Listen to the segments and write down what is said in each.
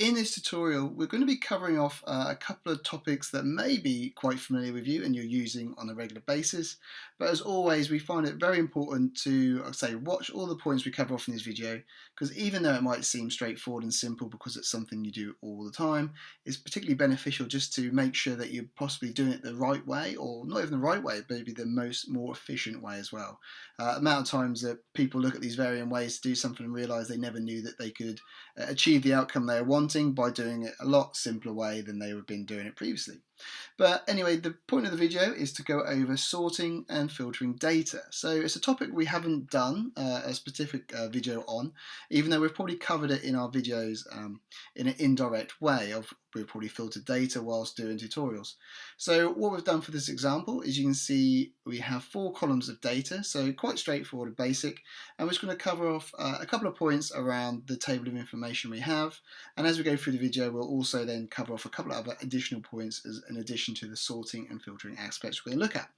In this tutorial, we're going to be covering off a couple of topics that may be quite familiar with you and you're using on a regular basis. But as always, we find it very important to, watch all the points we cover off in this video, because even though it might seem straightforward and simple because it's something you do all the time, it's particularly beneficial just to make sure that you're possibly doing it the right way, or not even the right way, but maybe the more efficient way as well. Amount of times that people look at these varying ways to do something and realise they never knew that they could achieve the outcome they are wanting by doing it a lot simpler way than they have been doing it previously. But anyway, the point of the video is to go over sorting and filtering data. So it's a topic we haven't done a specific video on, even though we've probably covered it in our videos in an indirect way. We've probably filtered data whilst doing tutorials. So what we've done for this example is you can see we have 4 columns of data, so quite straightforward and basic, and we're just going to cover off a couple of points around the table of information we have, and as we go through the video we'll also then cover off a couple of other additional points in addition to the sorting and filtering aspects we're going to look at.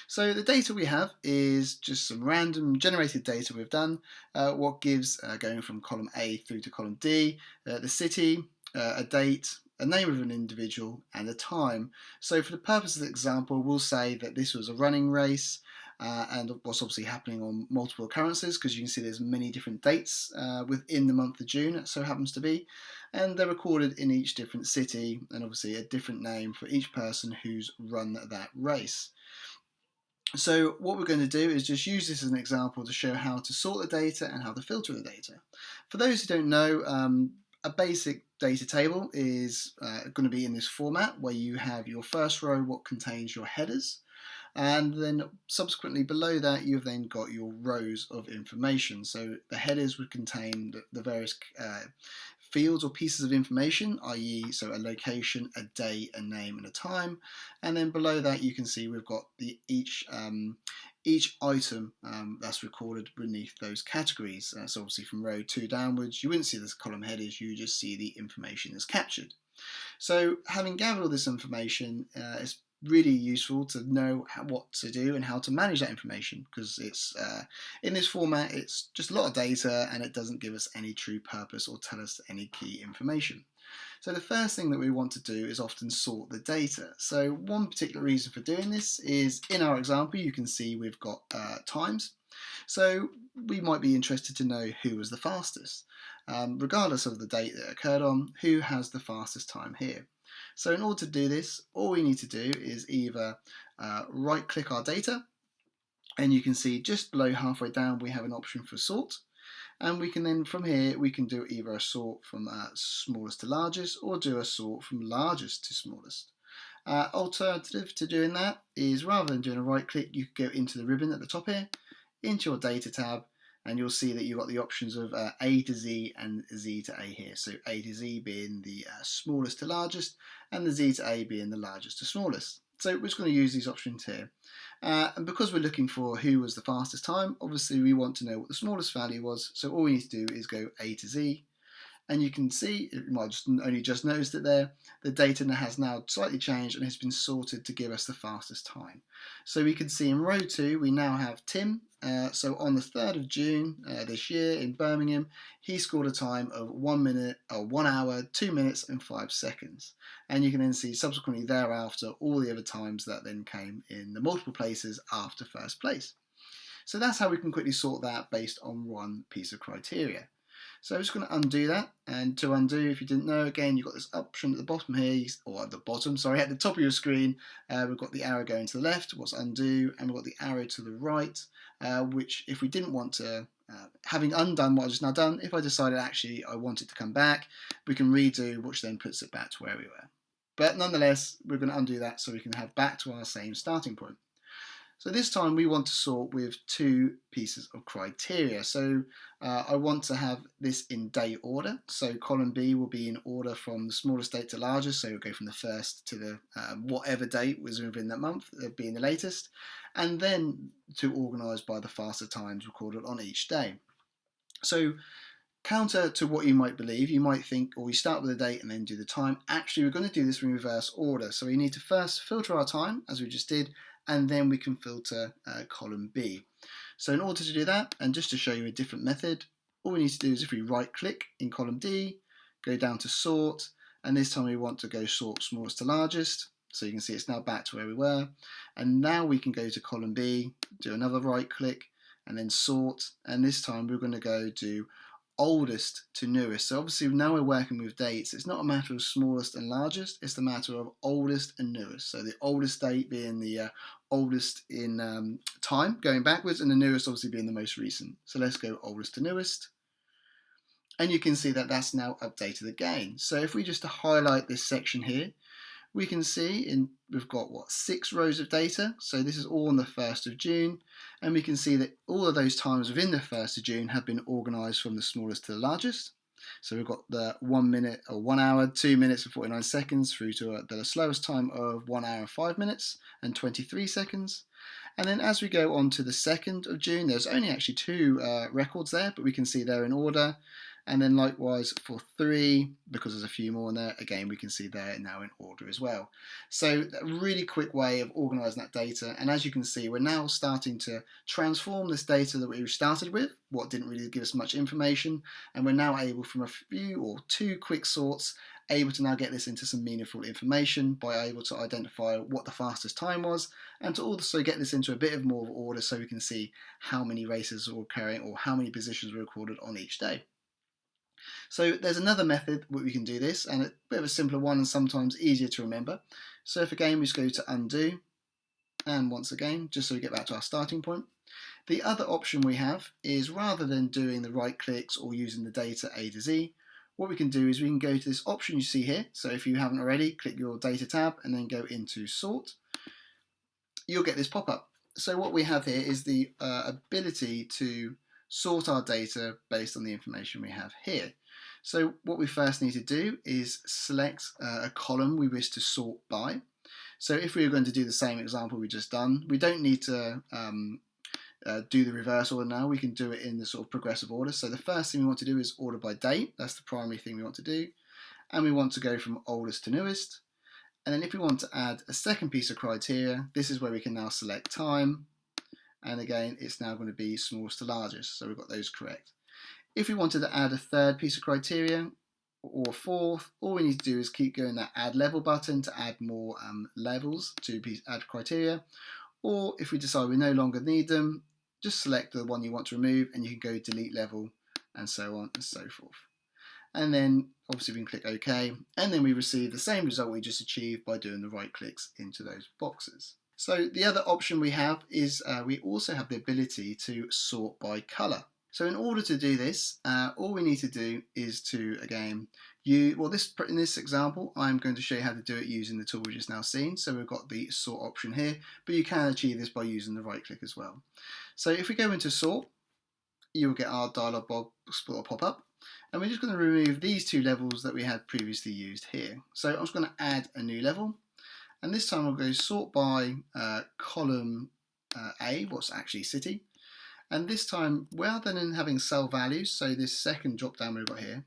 So the data we have is just some random generated data we've done, what gives, going from column A through to column D, the city, a date, a name of an individual, and a time. So for the purpose of the example, we'll say that this was a running race, and what's obviously happening on multiple occurrences, because you can see there's many different dates within the month of June, it so happens to be, and they're recorded in each different city, and obviously a different name for each person who's run that race. So what we're going to do is just use this as an example to show how to sort the data and how to filter the data. For those who don't know, a basic data table is going to be in this format where you have your first row, what contains your headers, and then subsequently below that you've then got your rows of information. So the headers would contain the various fields or pieces of information, i.e. so a location, a date, a name and a time, and then below that you can see we've got each item that's recorded beneath those categories. So obviously from row 2 downwards you wouldn't see this column headers, you just see the information is captured. So having gathered all this information, it's really useful to know what to do and how to manage that information, because it's in this format it's just a lot of data and it doesn't give us any true purpose or tell us any key information. So the first thing that we want to do is often sort the data. So one particular reason for doing this is in our example you can see we've got times. So we might be interested to know who was the fastest. Regardless of the date that occurred on, who has the fastest time here. So in order to do this, all we need to do is either right click our data, and you can see just below halfway down we have an option for sort, and we can then from here we can do either a sort from smallest to largest or do a sort from largest to smallest. Alternative to doing that is rather than doing a right click, you could go into the ribbon at the top here, into your data tab, and you'll see that you've got the options of A to Z and Z to A here. So A to Z being the smallest to largest, and the Z to A being the largest to smallest. So we're just going to use these options here. And because we're looking for who was the fastest time, obviously we want to know what the smallest value was. So all we need to do is go A to Z. And you can see, you might just only just noticed it there, the data has now slightly changed and has been sorted to give us the fastest time. So we can see in row 2 we now have Tim. So on the 3rd of June this year in Birmingham, he scored a time of 1 hour, 2 minutes and 5 seconds. And you can then see subsequently thereafter all the other times that then came in the multiple places after first place. So that's how we can quickly sort that based on one piece of criteria. So I'm just going to undo that, and to undo, if you didn't know, again you've got this option at the bottom here, or at the bottom, sorry, at the top of your screen, we've got the arrow going to the left, what's undo, and we've got the arrow to the right, which if we didn't want to, having undone what I've just now done, if I decided actually I want it to come back, we can redo, which then puts it back to where we were. But nonetheless, we're going to undo that so we can have back to our same starting point. So this time we want to sort with 2 pieces of criteria. So I want to have this in date order. So column B will be in order from the smallest date to largest. So we'll go from the first to the whatever date was within that month, being the latest. And then to organise by the faster times recorded on each day. So counter to what you might believe, you might think, or we start with the date and then do the time. Actually, we're going to do this in reverse order. So we need to first filter our time, as we just did, and then we can filter column B. So in order to do that, and just to show you a different method, all we need to do is if we right click in column D, go down to sort, and this time we want to go sort smallest to largest. So you can see it's now back to where we were. And now we can go to column B, do another right click, and then sort. And this time we're going to go to oldest to newest. So obviously now we're working with dates. It's not a matter of smallest and largest, it's the matter of oldest and newest. So the oldest date being the oldest in time, going backwards, and the newest obviously being the most recent. So let's go oldest to newest. And you can see that that's now updated again. So if we just highlight this section here, we can see we've got 6 rows of data. So this is all on the 1st of June, and we can see that all of those times within the 1st of June have been organised from the smallest to the largest. So we've got the 1 minute or 1 hour, 2 minutes and 49 seconds through to the slowest time of 1 hour and 5 minutes and 23 seconds. And then as we go on to the 2nd of June, there's only actually 2 records there, but we can see they're in order. And then likewise for 3, because there's a few more in there, again, we can see they're now in order as well. So a really quick way of organising that data. And as you can see, we're now starting to transform this data that we started with, what didn't really give us much information. And we're now able, from a few or 2 quick sorts, able to now get this into some meaningful information by able to identify what the fastest time was, and to also get this into a bit of more of order so we can see how many races were occurring or how many positions were recorded on each day. So there's another method where we can do this, and a bit of a simpler one and sometimes easier to remember. So if again we just go to undo, and once again, just so we get back to our starting point, the other option we have is, rather than doing the right clicks or using the data A to Z, what we can do is we can go to this option you see here. So if you haven't already, click your data tab and then go into sort. You'll get this pop-up. So what we have here is the ability to sort our data based on the information we have here. So what we first need to do is select a column we wish to sort by. So if we were going to do the same example we just done, we don't need to do the reverse order now. We can do it in the sort of progressive order. So the first thing we want to do is order by date. That's the primary thing we want to do. And we want to go from oldest to newest. And then if we want to add a second piece of criteria, this is where we can now select time. And again, it's now going to be smallest to largest. So we've got those correct. If we wanted to add a third piece of criteria or a fourth, all we need to do is keep going that add level button to add more levels to add criteria. Or if we decide we no longer need them, just select the one you want to remove and you can go delete level and so on and so forth. And then obviously we can click OK, and then we receive the same result we just achieved by doing the right clicks into those boxes. So the other option we have is we also have the ability to sort by colour. So in order to do this, all we need to do is to, again, in this example, I'm going to show you how to do it using the tool we've just now seen. So we've got the sort option here, but you can achieve this by using the right click as well. So if we go into sort, you will get our dialog box pop up. And we're just going to remove these 2 levels that we had previously used here. So I'm just going to add a new level. And this time I'll go sort by column A, what's actually city. And this time, rather than having cell values, so this second drop down we've got here,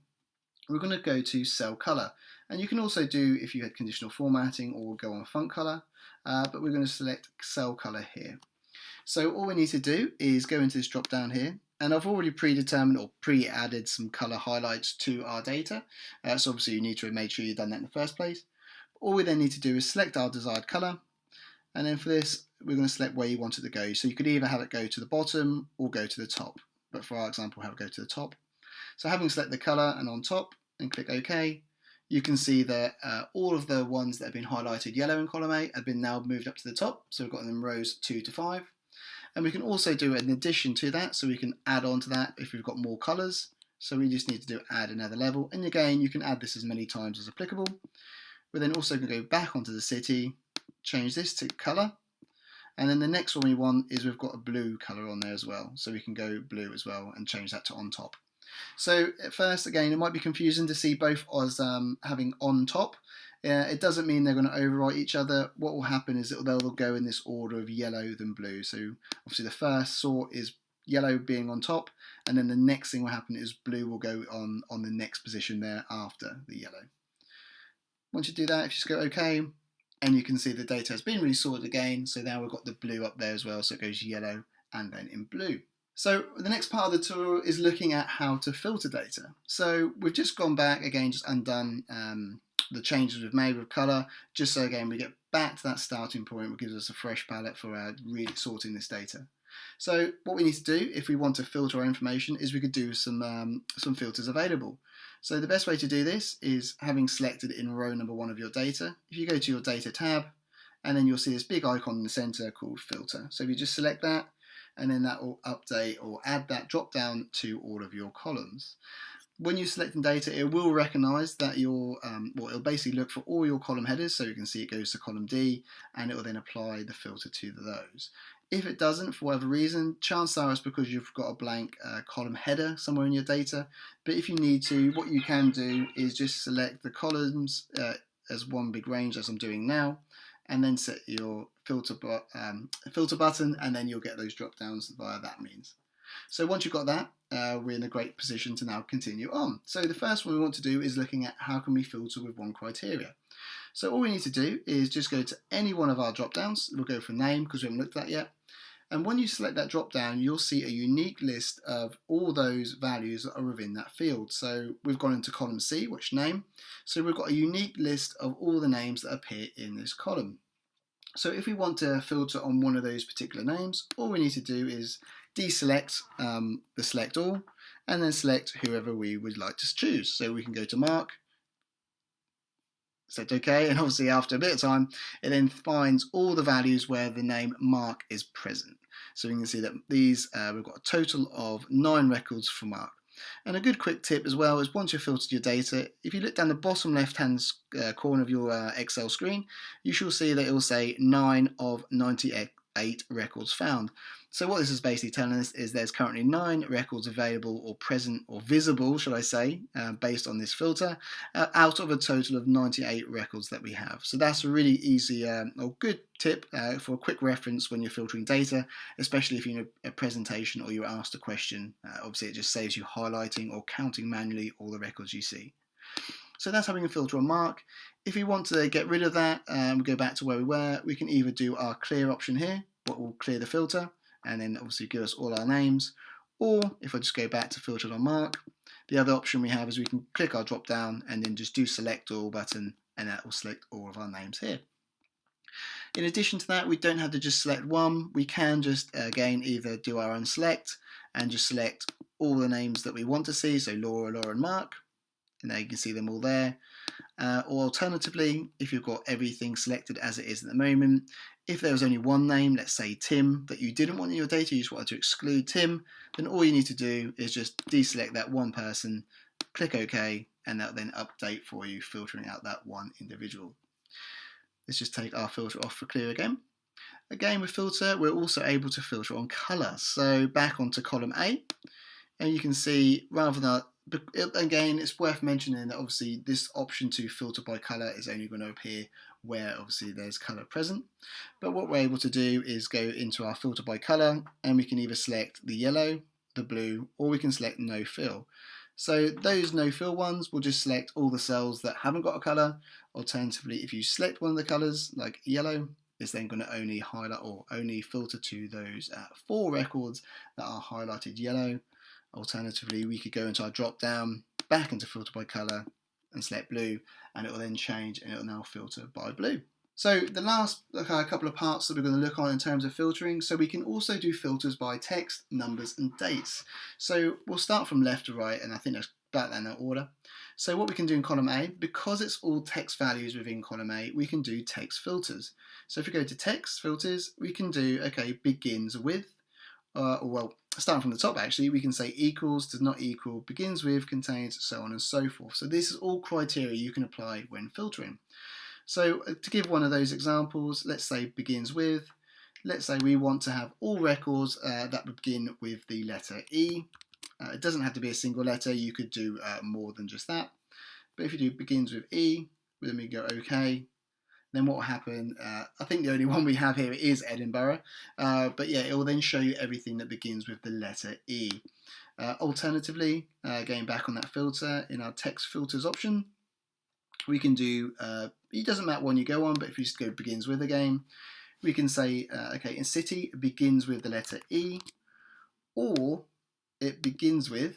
we're going to go to cell color. And you can also do, if you had conditional formatting, or go on font color, but we're going to select cell color here. So all we need to do is go into this drop down here, and I've already predetermined or pre-added some color highlights to our data. So obviously you need to make sure you've done that in the first place. All we then need to do is select our desired color, and then for this, we're going to select where you want it to go. So you could either have it go to the bottom or go to the top. But for our example, have it go to the top. So having selected the colour and on top and click OK, you can see that all of the ones that have been highlighted yellow in column A have been now moved up to the top. So we've got them in rows 2 to 5. And we can also do an addition to that. So we can add on to that if we've got more colours. So we just need to add another level. And again, you can add this as many times as applicable. We then also can go back onto the city, change this to colour, and then the next one we want is we've got a blue colour on there as well, so we can go blue as well and change that to on top. So at first, again, it might be confusing to see both as having on top. It doesn't mean they're going to overwrite each other. What will happen is they'll go in this order of yellow then blue. So obviously the first sort is yellow being on top, and then the next thing will happen is blue will go on the next position there after the yellow. Once you do that, if you just go OK, and you can see the data has been resorted again, so now we've got the blue up there as well, so it goes yellow and then in blue. So the next part of the tutorial is looking at how to filter data. So we've just gone back again, just undone the changes we've made with colour, just so again we get back to that starting point, which gives us a fresh palette for really sorting this data. So what we need to do if we want to filter our information is we could do some filters available. So the best way to do this is having selected in row number 1 of your data. If you go to your data tab, and then you'll see this big icon in the center called filter. So if you just select that, and then that will update or add that drop down to all of your columns. When you're selecting data, it will recognize that your, it'll basically look for all your column headers, so you can see it goes to column D, and it will then apply the filter to those. If it doesn't, for whatever reason, chances are it's because you've got a blank column header somewhere in your data. But if you need to, what you can do is just select the columns as one big range, as I'm doing now, and then set your filter button, and then you'll get those drop downs via that means. So once you've got that, we're in a great position to now continue on. So the first one we want to do is looking at how can we filter with one criteria. So all we need to do is just go to any one of our drop downs. We'll go for name because we haven't looked at that yet. And when you select that drop down, you'll see a unique list of all those values that are within that field. So we've gone into column C, which name. So we've got a unique list of all the names that appear in this column. So if we want to filter on one of those particular names, all we need to do is deselect the select all, and then select whoever we would like to choose. So we can go to Mark, select OK, and obviously after a bit of time, it then finds all the values where the name Mark is present. So we can see that these, we've got a total of 9 records for Mark. And a good quick tip as well is once you've filtered your data, if you look down the bottom left hand corner of your Excel screen, you shall see that it will say 9 of 98 records found. So what this is basically telling us is there's currently 9 records available or present or visible, should I say, based on this filter, out of a total of 98 records that we have. So that's a really easy or good tip for a quick reference when you're filtering data, especially if you're in a presentation or you're asked a question. Obviously, it just saves you highlighting or counting manually all the records you see. So that's how we can filter a Mark. If we want to get rid of that, we go back to where we were, we can either do our clear option here, what will clear the filter, and then obviously give us all our names, or if I just go back to filtered on Mark, the other option we have is we can click our drop down and then just do select all button, and that will select all of our names here. In addition to that, we don't have to just select one, we can just again either do our unselect and just select all the names that we want to see, so Laura, and Mark, and there you can see them all there. Or alternatively, if you've got everything selected as it is at the moment, if there was only one name, let's say Tim, that you didn't want in your data, you just wanted to exclude Tim, then all you need to do is just deselect that one person, click OK, and that'll then update for you, filtering out that one individual. Let's just take our filter off for clear again. Again, with filter, we're also able to filter on colour. So back onto column A, and you can see rather than again, it's worth mentioning that obviously this option to filter by colour is only going to appear where obviously there's colour present. But what we're able to do is go into our filter by colour, and we can either select the yellow, the blue, or we can select no fill. So those no fill ones will just select all the cells that haven't got a colour. Alternatively, if you select one of the colours like yellow, it's then going to only highlight or only filter to those 4 records that are highlighted yellow. Alternatively, we could go into our drop down, back into filter by colour, and select blue, and it will then change and it will now filter by blue. So the last couple of parts that we're going to look on in terms of filtering, so we can also do filters by text, numbers and dates. So we'll start from left to right, and I think that's about that in that order. So what we can do in column A, because it's all text values within column A, we can do text filters. So if we go to text filters, we can do, okay, begins with, well, starting from the top actually, we can say equals, does not equal, begins with, contains, so on and so forth. So this is all criteria you can apply when filtering. So to give one of those examples, let's say begins with, let's say we want to have all records that begin with the letter E. It doesn't have to be a single letter, you could do more than just that. But if you do begins with E, then we go OK, then what will happen, I think the only one we have here is Edinburgh, but yeah, it will then show you everything that begins with the letter E. Alternatively, going back on that filter, in our text filters option, we can do, it doesn't matter when you go on, but if you just go begins with again, we can say, okay, in city, it begins with the letter E, or it begins with,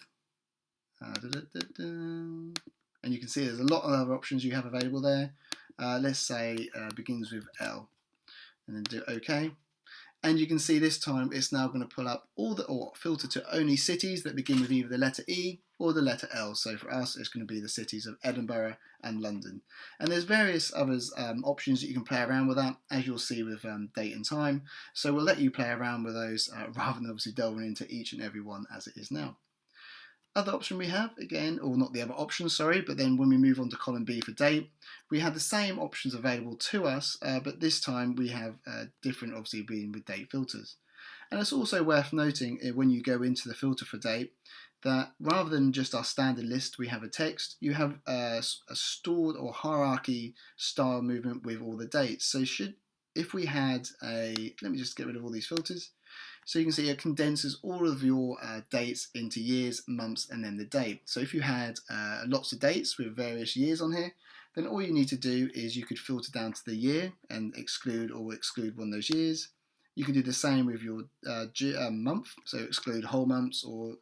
and you can see there's a lot of other options you have available there. Let's say begins with L, and then do OK. And you can see this time it's now going to pull up or filter to only cities that begin with either the letter E or the letter L. So for us, it's going to be the cities of Edinburgh and London. And there's various other options that you can play around with that, as you'll see with date and time. So we'll let you play around with those rather than obviously delving into each and every one as it is now. Other option we have, again, or not the other option, sorry, but then when we move on to column B for date, we have the same options available to us, but this time we have different, obviously, being with date filters. And it's also worth noting when you go into the filter for date that rather than just our standard list, we have a text, you have a stored or hierarchy style movement with all the dates. So if we had let me just get rid of all these filters. So you can see it condenses all of your dates into years, months, and then the date. So if you had lots of dates with various years on here, then all you need to do is you could filter down to the year and exclude one of those years. You can do the same with your month, so exclude whole months or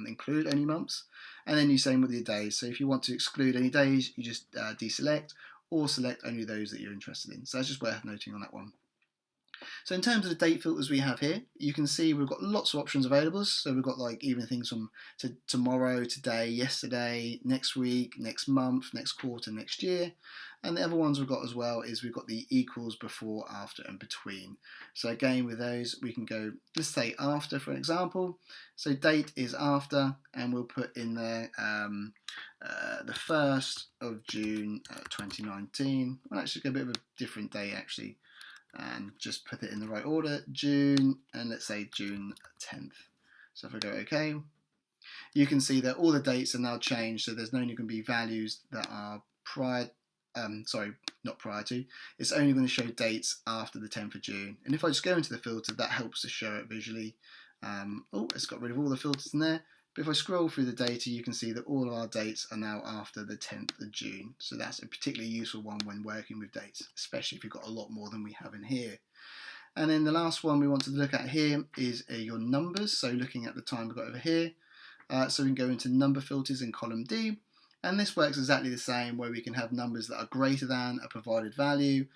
include only months. And then you same with your days. So if you want to exclude any days, you just deselect or select only those that you're interested in. So that's just worth noting on that one. So in terms of the date filters we have here, you can see we've got lots of options available. So we've got like even things from tomorrow, today, yesterday, next week, next month, next quarter, next year. And the other ones we've got as well is we've got the equals, before, after, and between. So again, with those, we can go, let's say after, for example. So date is after, and we'll put in there the 1st of June 2019. Well, actually, go a bit of a different day, actually. And just put it in the right order, June, and let's say June 10th. So if I go OK, you can see that all the dates are now changed, so there's no only going to be values that are not prior to, it's only going to show dates after the 10th of June. And if I just go into the filter, that helps to show it visually. It's got rid of all the filters in there. But if I scroll through the data, you can see that all of our dates are now after the 10th of June. So that's a particularly useful one when working with dates, especially if you've got a lot more than we have in here. And then the last one we want to look at here is your numbers. So looking at the time we've got over here. So we can go into number filters in column D. And this works exactly the same, where we can have numbers that are greater than a provided value,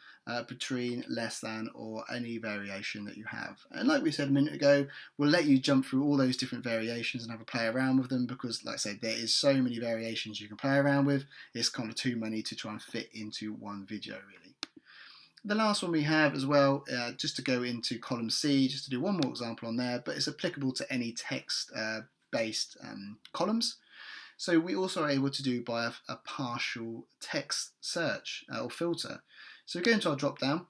between, less than, or any variation that you have. And like we said a minute ago, we'll let you jump through all those different variations and have a play around with them, because like I said, there is so many variations you can play around with. It's kind of too many to try and fit into one video, really. The last one we have as well, just to go into column C, just to do one more example on there, but it's applicable to any text-based columns. So we also are able to do by a partial text search or filter. So we go into our drop down,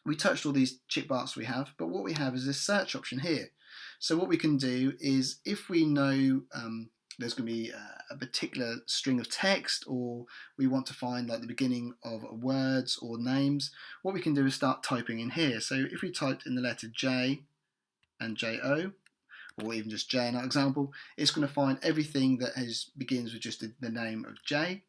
we touched all these check marks we have, but what we have is this search option here. So what we can do is, if we know there's going to be a particular string of text, or we want to find like the beginning of words or names, what we can do is start typing in here. So if we typed in the letter J and J-O, or even just J in our example, it's going to find everything that begins with just the name of J.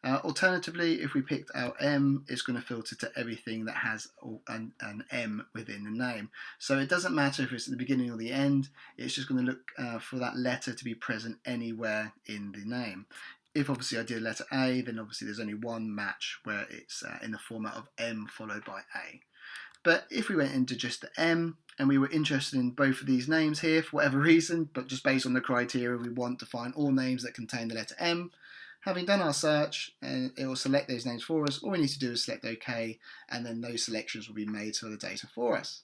Alternatively, if we picked out M, it's going to filter to everything that has an M within the name. So it doesn't matter if it's at the beginning or the end, it's just going to look for that letter to be present anywhere in the name. If obviously I did letter A, then obviously there's only one match where it's in the format of M followed by A. But if we went into just the M, and we were interested in both of these names here for whatever reason, but just based on the criteria, we want to find all names that contain the letter M. Having done our search, and it will select those names for us, all we need to do is select OK, and then those selections will be made for the data for us.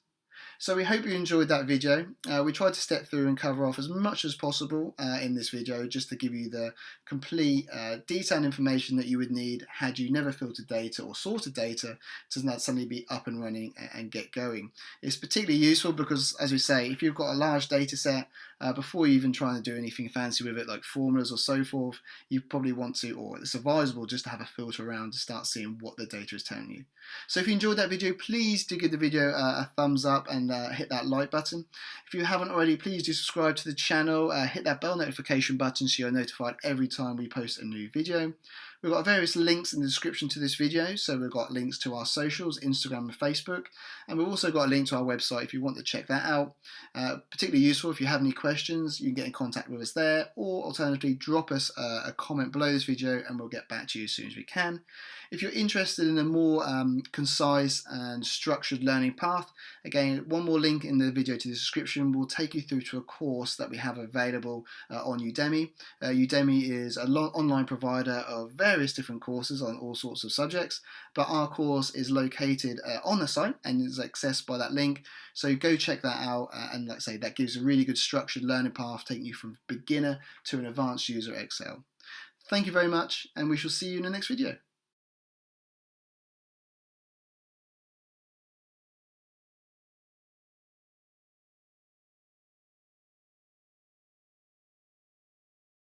So we hope you enjoyed that video. We tried to step through and cover off as much as possible in this video, just to give you the complete detailed information that you would need had you never filtered data or sorted data to suddenly be up and running and get going. It's particularly useful because, as we say, if you've got a large data set, before you even try to do anything fancy with it like formulas or so forth, you probably want to, or it's advisable just to have a filter around to start seeing what the data is telling you. So if you enjoyed that video, please do give the video a thumbs up and hit that like button. If you haven't already, please do subscribe to the channel, hit that bell notification button so you're notified every time we post a new video. We've got various links in the description to this video, so we've got links to our socials, Instagram and Facebook, and we've also got a link to our website if you want to check that out. Particularly useful if you have any questions questions, you can get in contact with us there, or alternatively drop us a comment below this video and we'll get back to you as soon as we can. If you're interested in a more concise and structured learning path, again, one more link in the video to the description will take you through to a course that we have available on Udemy. Udemy is an online provider of various different courses on all sorts of subjects, but our course is located on the site and is accessed by that link. So go check that out, and like I say, that gives a really good structured learning path, taking you from beginner to an advanced user at Excel. Thank you very much, and we shall see you in the next video.